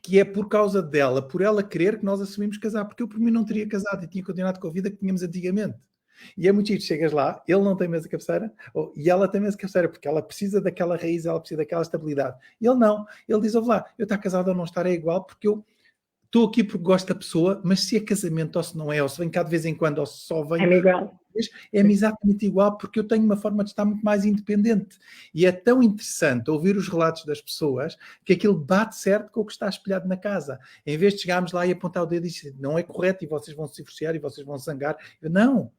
que é por causa dela, por ela querer que nós assumimos casar, porque eu por mim não teria casado e tinha continuado com a vida que tínhamos antigamente. E é muito giro, chegas lá, ele não tem mesa de cabeceira e ela tem mesa de cabeceira, porque ela precisa daquela raiz, ela precisa daquela estabilidade. E ele não, ele diz, lá, eu estar casado ou não estar é igual, porque eu estou aqui porque gosto da pessoa, mas se é casamento ou se não é, ou se vem cá de vez em quando, ou se só vem... É igual. É-me exatamente igual, porque eu tenho uma forma de estar muito mais independente. E é tão interessante ouvir os relatos das pessoas que aquilo bate certo com o que está espelhado na casa. Em vez de chegarmos lá e apontar o dedo e dizer, não é correto, e vocês vão se divorciar, e vocês vão zangar. Não.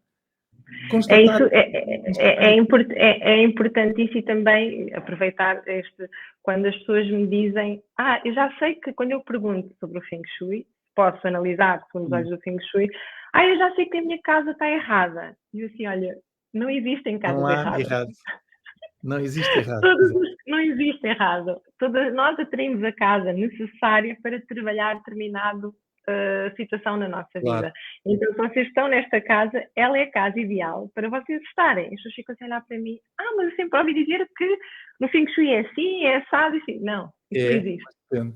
É Constatar... isso, é importantíssimo também aproveitar quando as pessoas me dizem, eu já sei que quando eu pergunto sobre o Feng Shui, posso analisar segundo os olhos do Feng Shui, eu já sei que a minha casa está errada. E eu assim, olha, não existem casas Não há erradas. errado. Não existe errado. Não existe errado. Nós atraímos a casa necessária para trabalhar determinado situação na nossa vida. Então, se vocês estão nesta casa, ela é a casa ideal para vocês estarem. As pessoas ficam a olhar para mim, mas eu sempre ouvi dizer que no Feng Shui é assim, é assado, assim. Não, isso não existe. Depende.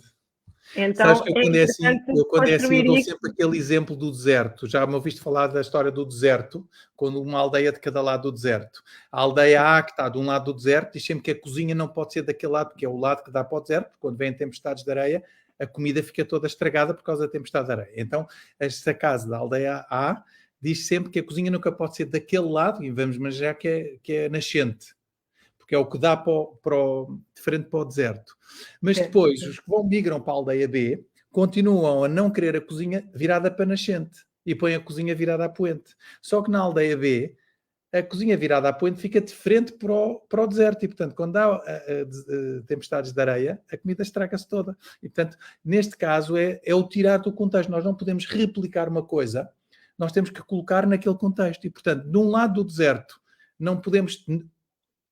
Então, sabes que quando é assim, eu dou isso. sempre aquele exemplo do deserto. Já me ouviste falar da história do deserto, quando uma aldeia de cada lado do deserto. A aldeia A, que está de um lado do deserto, diz sempre que a cozinha não pode ser daquele lado, porque é o lado que dá para o deserto, porque quando vêm tempestades de areia, a comida fica toda estragada por causa da tempestade de areia. Então, esta casa da aldeia A diz sempre que a cozinha nunca pode ser daquele lado, e vamos imaginar que é nascente, porque é o que dá de frente para o deserto. Mas depois, os que migram para a aldeia B, continuam a não querer a cozinha virada para nascente e põem a cozinha virada a poente. Só que na aldeia B, a cozinha virada a poente fica de frente para o deserto e, portanto, quando há tempestades de areia, a comida estraga-se toda. E, portanto, neste caso é o tirar do contexto. Nós não podemos replicar uma coisa, nós temos que colocar naquele contexto. E, portanto, de um lado do deserto, não podemos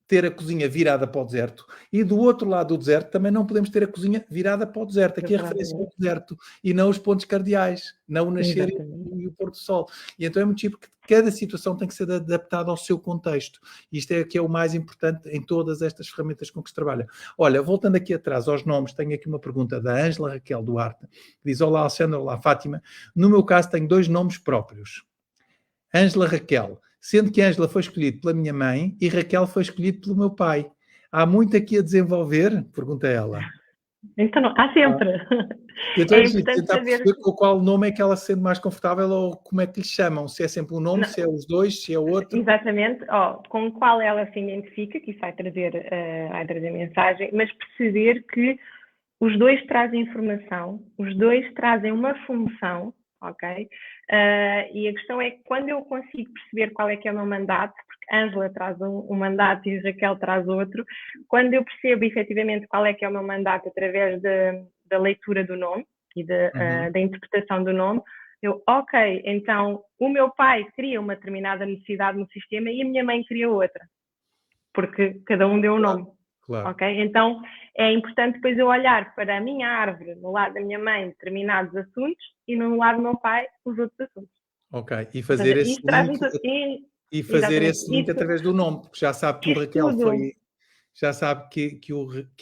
ter a cozinha virada para o deserto, e do outro lado do deserto também não podemos ter a cozinha virada para o deserto. Aqui a referência ao deserto e não os pontos cardeais, não o nascer e o pôr do sol. E então é muito tipo que cada situação tem que ser adaptada ao seu contexto. Isto é que é o mais importante em todas estas ferramentas com que se trabalha. Olha, voltando aqui atrás aos nomes, tenho aqui uma pergunta da Ângela Raquel Duarte, que diz: olá Alexandre, olá Fátima. No meu caso tenho 2 nomes próprios. Ângela Raquel, sendo que Ângela foi escolhido pela minha mãe e Raquel foi escolhido pelo meu pai. Há muito aqui a desenvolver? Pergunta ela. Então, não, há sempre. Então, é importante tentar perceber com qual nome é que ela se sente mais confortável ou como é que lhe chamam. Se é sempre um nome, se é os dois, se é outro. Exatamente. Com o qual ela se identifica, que isso vai trazer mensagem, mas perceber que os dois trazem informação, os dois trazem uma função, ok? E a questão é que quando eu consigo perceber qual é que é o meu mandato, porque Ângela traz um mandato e Raquel traz outro, quando eu percebo efetivamente qual é que é o meu mandato através da leitura do nome e da interpretação do nome, ok, então o meu pai cria uma determinada necessidade no sistema e a minha mãe cria outra, porque cada um deu um nome. Claro. Okay? Então, é importante depois eu olhar para a minha árvore, no lado da minha mãe, determinados assuntos, e no lado do meu pai, os outros assuntos. Ok, e fazer esse link através do nome, porque já sabe que o Raquel foi... Já sabe que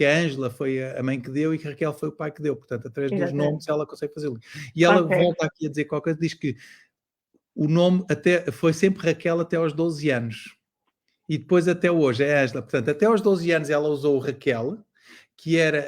a Ângela foi a mãe que deu e que a Raquel foi o pai que deu. Portanto, através dos nomes ela consegue fazê-lo. E ela volta aqui a dizer qualquer coisa, diz que o nome foi sempre Raquel até aos 12 anos. E depois até hoje é Ângela. Portanto, até aos 12 anos ela usou o Raquel,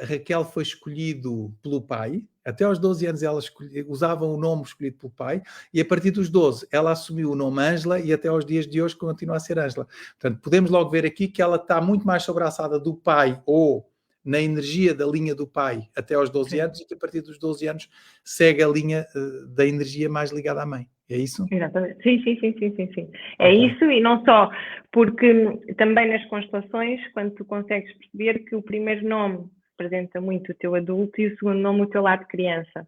Raquel foi escolhido pelo pai. Até aos 12 anos ela usava o nome escolhido pelo pai, e a partir dos 12 ela assumiu o nome Ângela e até aos dias de hoje continua a ser Ângela. Portanto, podemos logo ver aqui que ela está muito mais sobraçada do pai ou na energia da linha do pai até aos 12 anos, e que a partir dos 12 anos segue a linha da energia mais ligada à mãe. É isso? Exatamente. Sim. É isso, e não só, porque também nas constelações, quando tu consegues perceber que o primeiro nome representa muito o teu adulto e o segundo nome o teu lado de criança.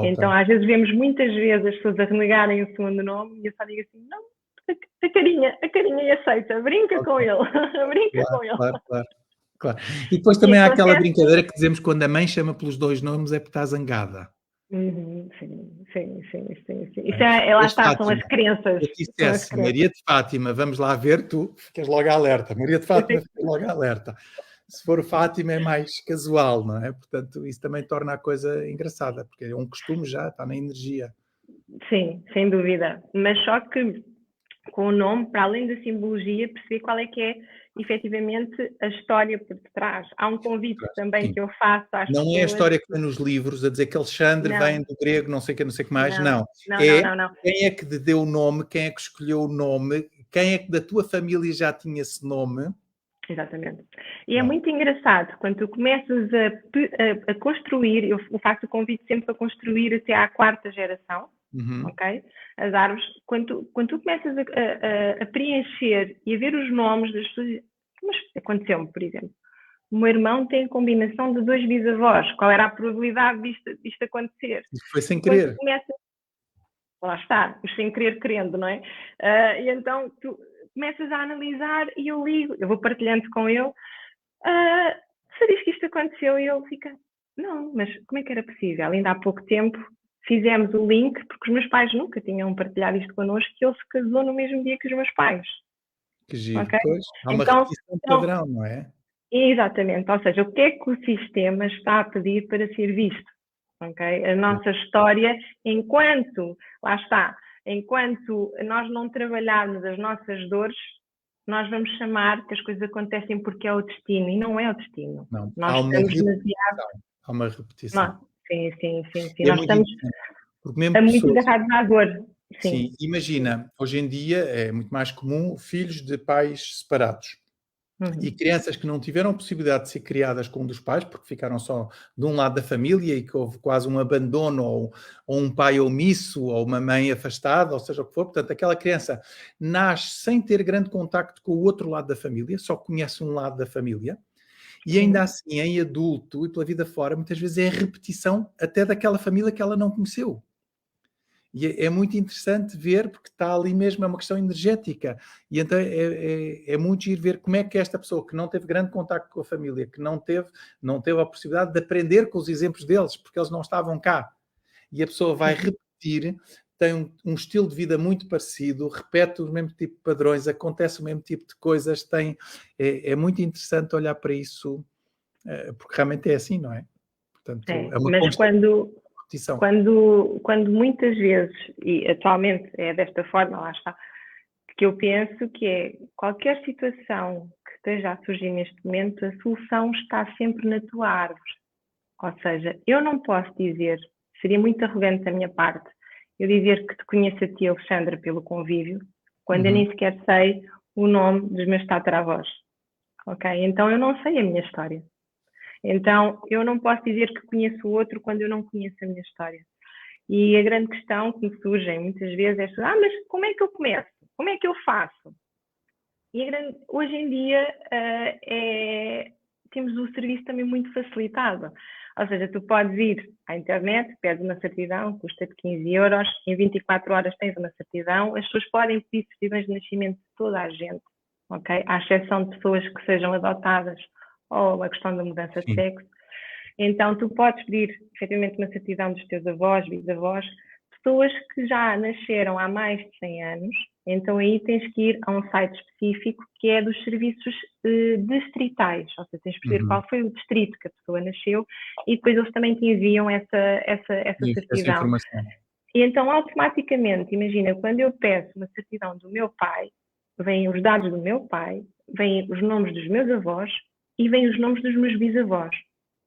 Então, às vezes, vemos muitas vezes as pessoas a renegarem o segundo nome e eu só digo assim, não, a carinha aceita, brinca com ele, brinca com ele. Claro. E depois também há aquela brincadeira que dizemos quando a mãe chama pelos 2 nomes é porque está zangada. Sim. Isso lá está, são as crenças. Maria de Fátima, vamos lá ver, tu ficas logo alerta. Maria de Fátima, ficas logo alerta. Se for Fátima é mais casual, não é? Portanto, isso também torna a coisa engraçada, porque é um costume já, está na energia. Sim, sem dúvida. Mas só que com o nome, para além da simbologia, perceber qual é que é efetivamente a história por detrás. Há um convite também que eu faço às pessoas. Não é a história que vem nos livros a dizer que Alexandre vem do grego, não sei o que mais, não. Quem é que te deu o nome, quem é que escolheu o nome, quem é que da tua família já tinha esse nome. Exatamente. E é muito engraçado, quando tu começas a construir, eu faço o convite sempre para construir até à 4ª geração, ok? As árvores, quando tu começas a preencher e a ver os nomes das pessoas, mas aconteceu-me, por exemplo, o meu irmão tem a combinação de 2 bisavós, qual era a probabilidade disto acontecer? Isso foi sem querer. Lá está, os sem querer querendo, não é? E então tu começas a analisar e eu vou partilhando com ele, sabias que isto aconteceu? E ele fica, não, mas como é que era possível? Ainda há pouco tempo fizemos o link, porque os meus pais nunca tinham partilhado isto connosco, que ele se casou no mesmo dia que os meus pais. Que giro, okay? Pois, há uma repetição padrão, não é? Exatamente, ou seja, o que é que o sistema está a pedir para ser visto? Okay? A nossa história, enquanto nós não trabalharmos as nossas dores, nós vamos chamar que as coisas acontecem porque é o destino, e não é o destino. Não, nós estamos demasiado... Há uma repetição. Sim. É nós estamos muito agarrados à dor. Sim, imagina, hoje em dia é muito mais comum filhos de pais separados. E crianças que não tiveram a possibilidade de ser criadas com um dos pais, porque ficaram só de um lado da família e que houve quase um abandono, ou um pai omisso, ou uma mãe afastada, ou seja o que for. Portanto, aquela criança nasce sem ter grande contacto com o outro lado da família, só conhece um lado da família. E ainda assim, em adulto e pela vida fora, muitas vezes é a repetição até daquela família que ela não conheceu. E é muito interessante ver, porque está ali mesmo, é uma questão energética. E então é muito giro ver como é que esta pessoa que não teve grande contacto com a família, que não teve a possibilidade de aprender com os exemplos deles, porque eles não estavam cá. E a pessoa vai repetir, tem um estilo de vida muito parecido, repete o mesmo tipo de padrões, acontece o mesmo tipo de coisas. É muito interessante olhar para isso, porque realmente é assim, não é? Portanto, é uma mas quando muitas vezes, e atualmente é desta forma, lá está, que eu penso que é qualquer situação que esteja a surgir neste momento, a solução está sempre na tua árvore. Ou seja, eu não posso dizer, seria muito arrogante da minha parte, eu dizer que te conheço a ti, Alexandra, pelo convívio, quando eu nem sequer sei o nome dos meus tataravós. Ok? Então eu não sei a minha história. Então, eu não posso dizer que conheço o outro quando eu não conheço a minha história. E a grande questão que me surge muitas vezes é, mas como é que eu começo? Como é que eu faço? E hoje em dia temos o serviço também muito facilitado. Ou seja, tu podes ir à internet, pedes uma certidão, custa-te 15 euros, em 24 horas tens uma certidão, as pessoas podem pedir certidões de nascimento de toda a gente, ok? À exceção de pessoas que sejam adotadas ou a questão da mudança de sexo. Então, tu podes pedir, efetivamente, uma certidão dos teus avós, bisavós, pessoas que já nasceram há mais de 100 anos, então aí tens que ir a um site específico que é dos serviços distritais, ou seja, tens que perceber qual foi o distrito que a pessoa nasceu e depois eles também te enviam essa certidão. E então, automaticamente, imagina, quando eu peço uma certidão do meu pai, vêm os dados do meu pai, vêm os nomes dos meus avós e vêm os nomes dos meus bisavós.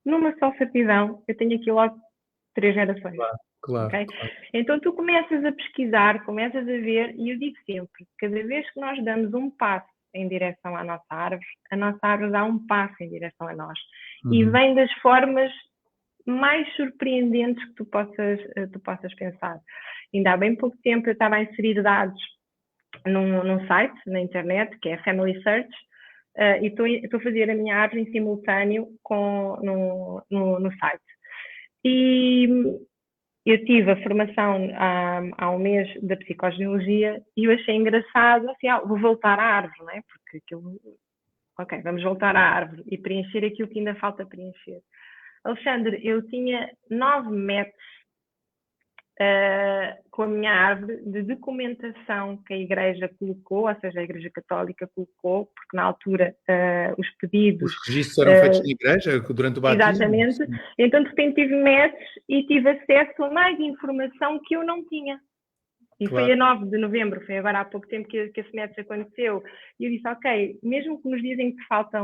Numa só certidão, eu tenho aqui logo 3 gerações. Claro. Então, tu começas a pesquisar, começas a ver, e eu digo sempre, cada vez que nós damos um passo em direção à nossa árvore dá um passo em direção a nós. E vem das formas mais surpreendentes que tu possas pensar. Ainda há bem pouco tempo eu estava a inserir dados num site, na internet, que é a Family Search, e estou a fazer a minha árvore em simultâneo no site. E eu tive a formação há um mês da psicogenealogia e eu achei engraçado, assim, vou voltar à árvore, não é? Porque aquilo... Ok, vamos voltar à árvore e preencher aquilo que ainda falta preencher. Alexandre, eu tinha 9 metros com a minha árvore de documentação que a Igreja colocou, ou seja, a Igreja Católica colocou, porque na altura os pedidos... Os registros eram feitos na Igreja durante o batismo? Exatamente. Sim. Então, de repente, tive metros e tive acesso a mais informação que eu não tinha. E Claro. foi a 9 de novembro, foi agora há pouco tempo que a semestre aconteceu. E eu disse, ok, mesmo que nos dizem que te falta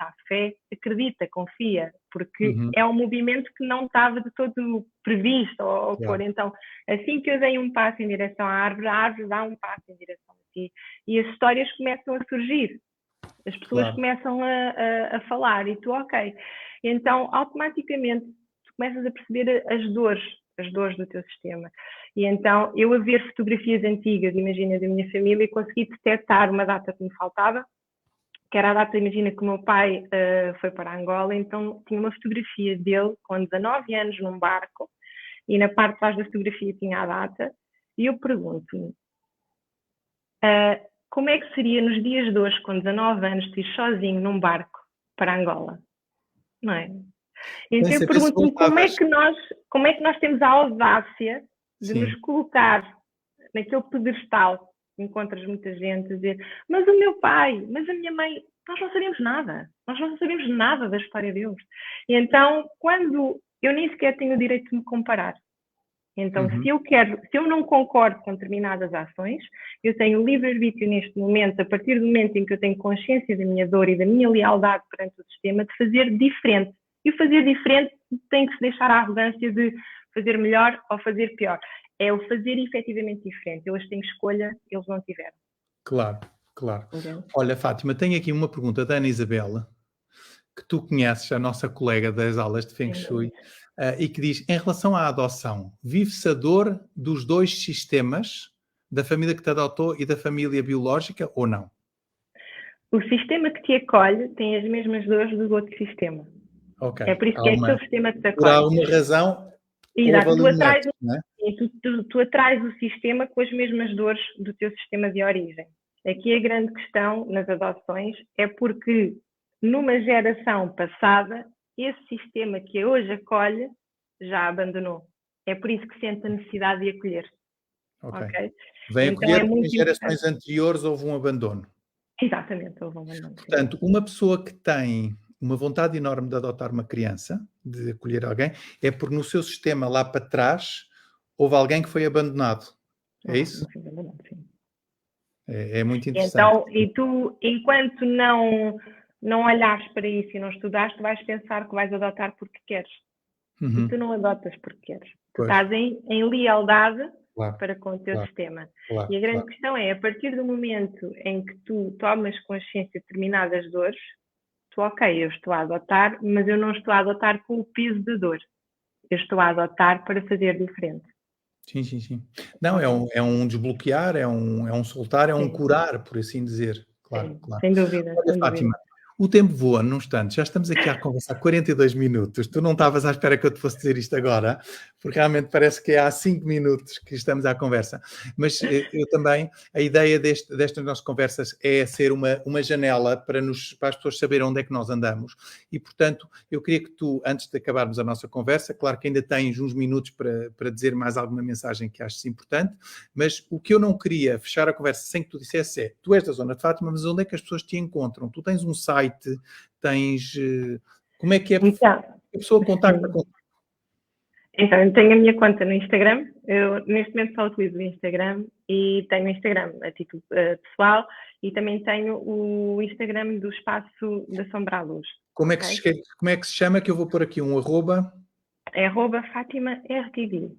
a fé, acredita, confia, porque é um movimento que não estava de todo previsto ou for. Então, assim que eu dei um passo em direção à árvore dá um passo em direção a ti. E as histórias começam a surgir. As pessoas começam a falar e tu, ok. Então, automaticamente, tu começas a perceber as dores do teu sistema. E então, eu a ver fotografias antigas, imagina, da minha família, consegui detectar uma data que me faltava, que era a data, imagina, que o meu pai foi para Angola, então tinha uma fotografia dele com 19 anos num barco, e na parte de trás da fotografia tinha a data, e eu pergunto-me, como é que seria nos dias de hoje, com 19 anos, tu ir sozinho num barco para Angola? Não é? Então eu pergunto-me como é que nós temos a audácia de nos colocar naquele pedestal, encontras muita gente a dizer, mas o meu pai, mas a minha mãe, nós não sabemos nada da história deles. E então, quando eu nem sequer tenho o direito de me comparar, então se eu não concordo com determinadas ações, eu tenho livre-arbítrio neste momento, a partir do momento em que eu tenho consciência da minha dor e da minha lealdade perante o sistema, de fazer diferente. E o fazer diferente tem que se deixar a arrogância de fazer melhor ou fazer pior. É o fazer efetivamente diferente. Eu hoje tenho escolha, eles não tiveram. Claro. Olha, Fátima, tenho aqui uma pergunta da Ana Isabela, que tu conheces, a nossa colega das aulas de Feng Shui, e que diz, em relação à adoção, vive-se a dor dos dois sistemas, da família que te adotou e da família biológica, ou não? O sistema que te acolhe tem as mesmas dores do outro sistema. Okay. É por isso que é aquele sistema que te acolhe. Por alguma razão, exato, tu atrais o sistema com as mesmas dores do teu sistema de origem. Aqui a grande questão nas adoções é porque numa geração passada, esse sistema que hoje acolhe já abandonou. É por isso que sente a necessidade de acolher. Okay? Vem então, acolher porque em gerações anteriores houve um abandono. Exatamente, houve um abandono. Portanto, uma pessoa que tem uma vontade enorme de adotar uma criança, de acolher alguém, é porque no seu sistema lá para trás houve alguém que foi abandonado. É isso? Sim. É muito interessante. Então, e tu, enquanto não olhares para isso e não estudares, tu vais pensar que vais adotar porque queres. E tu não adotas porque queres. Tu estás em lealdade para com o teu sistema. E a grande questão é, a partir do momento em que tu tomas consciência de determinadas dores, eu estou a adotar, mas eu não estou a adotar com o peso da dor. Eu estou a adotar para fazer diferente. Sim. Não, é um desbloquear, é um soltar, é um curar, por assim dizer. Claro. Sem dúvida. Olha, Fátima, o tempo voa num instante, já estamos aqui a conversar 42 minutos, tu não estavas à espera que eu te fosse dizer isto agora, porque realmente parece que há 5 minutos que estamos à conversa, mas eu também, a ideia destas nossas conversas é ser uma janela para as pessoas saberem onde é que nós andamos, e portanto, eu queria que tu, antes de acabarmos a nossa conversa, claro que ainda tens uns minutos para dizer mais alguma mensagem que achas importante, mas o que eu não queria fechar a conversa sem que tu dissesse é, tu és da zona de Fátima, mas onde é que as pessoas te encontram? Tu tens um site, tens... Como é que é a pessoa contacta contigo? Então, eu tenho a minha conta no Instagram, eu neste momento só utilizo o Instagram e tenho o Instagram a título pessoal e também tenho o Instagram do Espaço da Sombra à Luz. Como é que se chama? Que eu vou pôr aqui um arroba. É @Fátima RTV.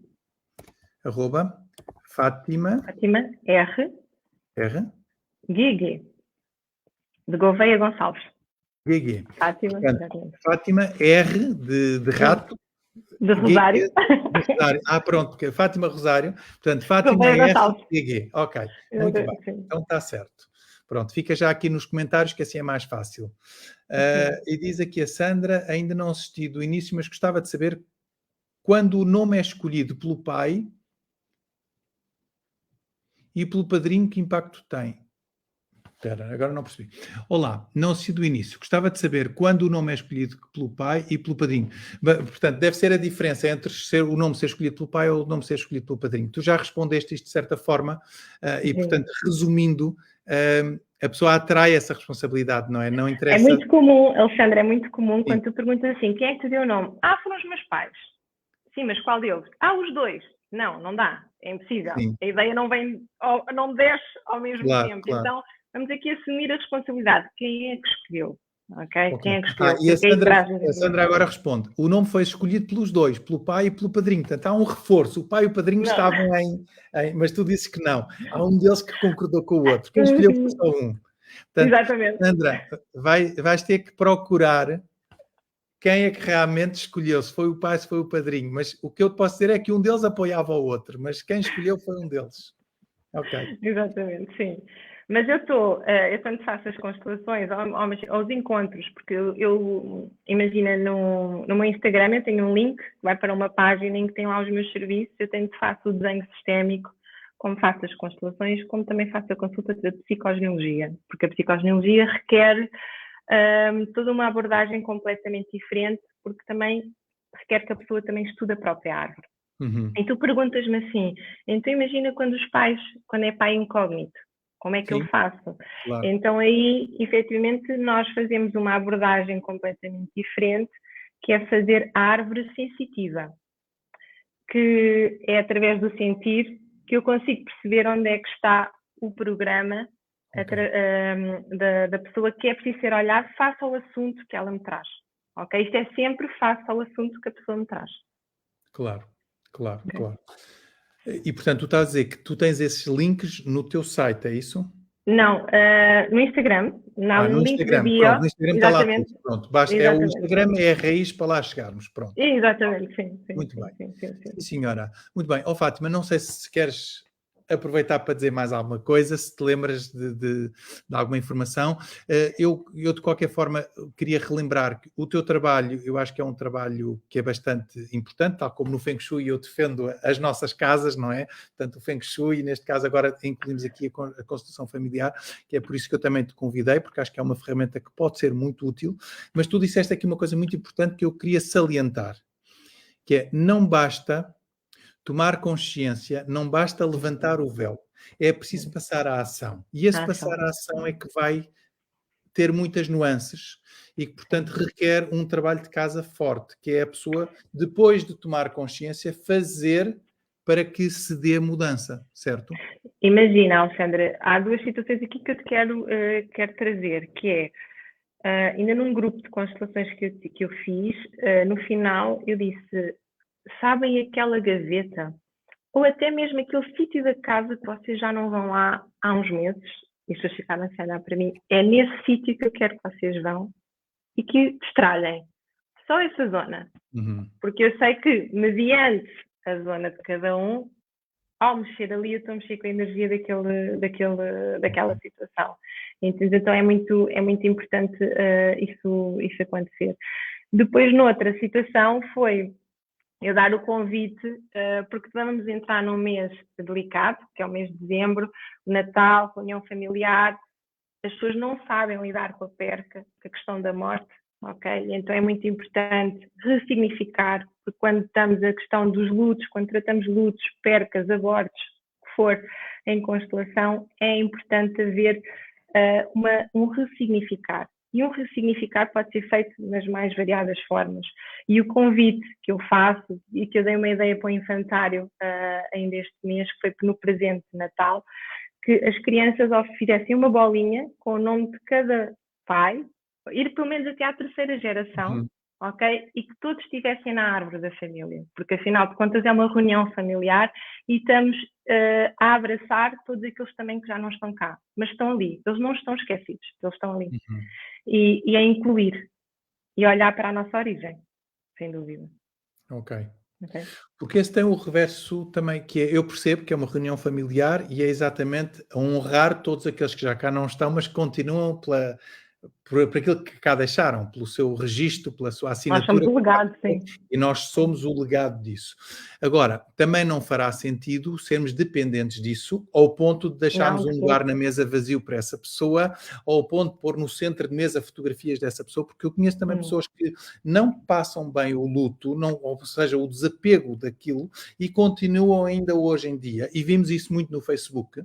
Fátima R. GG. De Gouveia Gonçalves. GG. Fátima R de rato. De Rosário. Pronto, porque Fátima Rosário. Portanto, Fátima R GG. Ok, muito bem. Então está certo. Pronto, fica já aqui nos comentários que assim é mais fácil. E diz aqui a Sandra, ainda não assisti do início, mas gostava de saber quando o nome é escolhido pelo pai e pelo padrinho, que impacto tem? Espera, agora não percebi. Olá, não assisti do início. Gostava de saber quando o nome é escolhido pelo pai e pelo padrinho. Portanto, deve ser a diferença entre o nome ser escolhido pelo pai ou o nome ser escolhido pelo padrinho. Tu já respondeste isto de certa forma e, portanto, resumindo, a pessoa atrai essa responsabilidade, não é? Não interessa... É muito comum, Alexandre, quando tu perguntas assim, quem é que te deu o nome? Foram os meus pais. Sim, mas qual deles? Os dois. Não dá, é impossível. Sim. A ideia não vem, não desce ao mesmo tempo. Claro. Então, vamos aqui assumir a responsabilidade. Quem é que escolheu? Ok? Quem é que escolheu? E a a Sandra agora responde. O nome foi escolhido pelos dois, pelo pai e pelo padrinho. Portanto, há um reforço. O pai e o padrinho estavam mas tu dizes que não. Há um deles que concordou com o outro. Quem escolheu foi só um. Portanto, exatamente. Sandra, vais ter que procurar quem é que realmente escolheu, se foi o pai, se foi o padrinho. Mas o que eu te posso dizer é que um deles apoiava o outro, mas quem escolheu foi um deles. Ok. Exatamente, sim. Mas eu quando faço as constelações, aos encontros, porque imagina, no meu Instagram eu tenho um link que vai para uma página em que tem lá os meus serviços, eu tanto faço o desenho sistémico, como faço as constelações, como também faço a consulta de psicogenealogia, porque a psicogenealogia requer toda uma abordagem completamente diferente, porque também requer que a pessoa também estude a própria árvore. Uhum. E tu perguntas-me assim, então imagina quando é pai incógnito, como é que eu faço? Claro. Então aí, efetivamente, nós fazemos uma abordagem completamente diferente, que é fazer a árvore sensitiva, que é através do sentir que eu consigo perceber onde é que está o programa da pessoa, que é preciso ser olhado face ao assunto que ela me traz. Ok? Isto é sempre face ao assunto que a pessoa me traz. Claro. E, portanto, tu estás a dizer que tu tens esses links no teu site, é isso? Não, no Instagram, no link da Instagram, bio. pronto, no Instagram está lá tudo, pronto. O Exatamente. Instagram é a raiz para lá chegarmos, pronto. Exatamente, sim. Muito bem. Sim, senhora. Muito bem. Fátima, não sei se queres aproveitar para dizer mais alguma coisa, se te lembras de alguma informação. Eu, de qualquer forma, queria relembrar que o teu trabalho, eu acho que é um trabalho que é bastante importante, tal como no Feng Shui eu defendo as nossas casas, não é? Portanto, o Feng Shui, neste caso agora incluímos aqui a constelação familiar, que é por isso que eu também te convidei, porque acho que é uma ferramenta que pode ser muito útil, mas tu disseste aqui uma coisa muito importante que eu queria salientar, que é, não basta tomar consciência, não basta levantar o véu, é preciso passar à ação. E esse passar à ação é que vai ter muitas nuances e que, portanto, requer um trabalho de casa forte, que é a pessoa, depois de tomar consciência, fazer para que se dê a mudança, certo? Imagina, Alexandra, há duas situações aqui que eu te quero trazer, que é, ainda num grupo de constelações que eu fiz, no final eu disse, sabem aquela gaveta, ou até mesmo aquele sítio da casa que vocês já não vão lá há uns meses, e as pessoas ficaram a olhar para mim, é nesse sítio que eu quero que vocês vão e que destralhem. Só essa zona. Uhum. Porque eu sei que, mediante a zona de cada um, ao mexer ali, eu estou a mexer com a energia daquela situação. Então é muito importante isso acontecer. Depois, noutra situação, foi eu dar o convite, porque vamos entrar num mês delicado, que é o mês de dezembro, Natal, reunião familiar, as pessoas não sabem lidar com a perca, com a questão da morte, ok? Então é muito importante ressignificar, porque quando estamos a questão dos lutos, quando tratamos lutos, percas, abortos, o que for em constelação, é importante haver um ressignificar. E um ressignificar pode ser feito nas mais variadas formas. E o convite que eu faço, e que eu dei uma ideia para o infantário ainda este mês, que foi no presente de Natal, que as crianças fizessem uma bolinha com o nome de cada pai, ir pelo menos até à terceira geração, ok? E que todos estivessem na árvore da família, porque afinal de contas é uma reunião familiar e estamos a abraçar todos aqueles também que já não estão cá, mas estão ali, eles não estão esquecidos, eles estão ali. E a incluir, e olhar para a nossa origem, sem dúvida. Ok. Porque esse tem o reverso também, que é, eu percebo que é uma reunião familiar e é exatamente a honrar todos aqueles que já cá não estão, mas continuam por aquilo que cá deixaram, pelo seu registro, pela sua assinatura. Nós somos o legado, sim. E nós somos o legado disso. Agora, também não fará sentido sermos dependentes disso, ao ponto de deixarmos um lugar na mesa vazio para essa pessoa, ou ao ponto de pôr no centro de mesa fotografias dessa pessoa, porque eu conheço também pessoas que não passam bem o luto, ou seja, o desapego daquilo, e continuam ainda hoje em dia. E vimos isso muito no Facebook.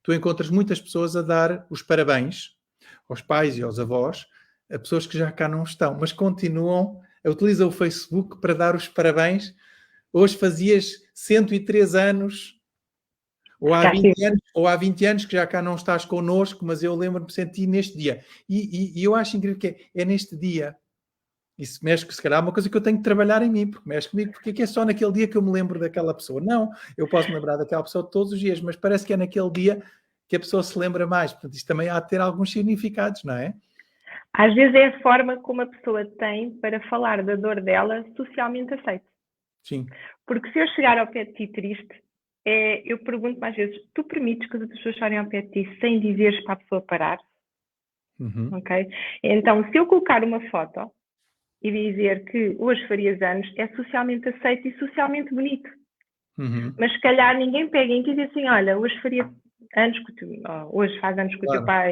Tu encontras muitas pessoas a dar os parabéns aos pais e aos avós, a pessoas que já cá não estão, mas continuam, utilizam o Facebook para dar os parabéns hoje fazias 103 anos, ou há 20 anos que já cá não estás connosco, mas eu lembro-me de sentir neste dia. E eu acho incrível que é neste dia. Isso mexe, se calhar, é uma coisa que eu tenho que trabalhar em mim, porque mexe comigo, porque é só naquele dia que eu me lembro daquela pessoa. Não, eu posso me lembrar daquela pessoa todos os dias, mas parece que é naquele dia que a pessoa se lembra mais. Portanto, isto também há de ter alguns significados, não é? Às vezes é a forma como a pessoa tem para falar da dor dela socialmente aceita. Sim. Porque se eu chegar ao pé de ti triste, eu pergunto mais vezes, tu permites que as outras pessoas chorem ao pé de ti sem dizeres para a pessoa parar? Uhum. Ok? Então, se eu colocar uma foto e dizer que hoje farias anos, é socialmente aceito e socialmente bonito. Uhum. Mas se calhar ninguém pega em ti e diz assim, olha, hoje faria anos que tu, hoje faz anos que o teu pai,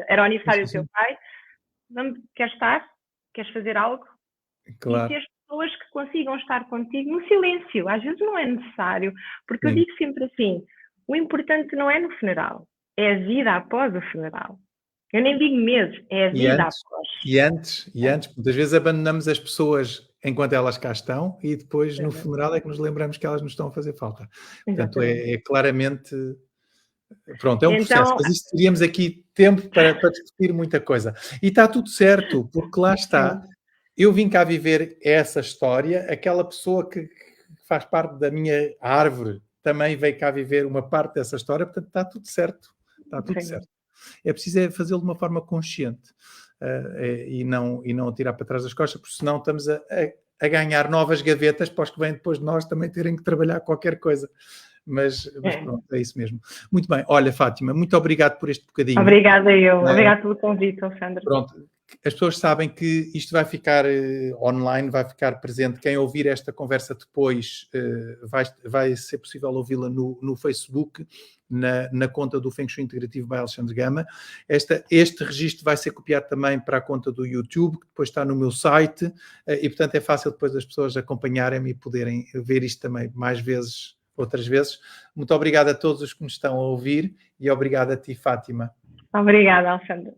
era o aniversário do teu pai, queres estar? Queres fazer algo? Claro. E ter pessoas que consigam estar contigo no silêncio. Às vezes não é necessário, porque eu digo sempre assim, o importante não é no funeral, é a vida após o funeral. Eu nem digo meses, é a vida após. E antes, muitas vezes abandonamos as pessoas enquanto elas cá estão e depois no funeral é que nos lembramos que elas nos estão a fazer falta. Portanto, é claramente... Pronto, é um processo, mas isto teríamos aqui tempo para discutir muita coisa. E está tudo certo, porque lá está. Eu vim cá viver essa história, aquela pessoa que faz parte da minha árvore também veio cá viver uma parte dessa história, portanto está tudo certo. Está tudo certo. É preciso fazê-lo de uma forma consciente e não tirar para trás das costas, porque senão estamos a ganhar novas gavetas para os que vêm depois de nós também terem que trabalhar qualquer coisa. Mas pronto, é isso mesmo. Muito bem. Olha, Fátima, muito obrigado por este bocadinho. Obrigada eu. Obrigado pelo convite, Alexandre. Pronto. As pessoas sabem que isto vai ficar online, vai ficar presente. Quem ouvir esta conversa depois vai ser possível ouvi-la no Facebook, na conta do Feng Shui Integrativo by Alexandre Gama. Este registro vai ser copiado também para a conta do YouTube, que depois está no meu site, e portanto é fácil depois as pessoas acompanharem-me e poderem ver isto também mais vezes, outras vezes. Muito obrigado a todos os que nos estão a ouvir e obrigado a ti, Fátima. Obrigada, Alexandre.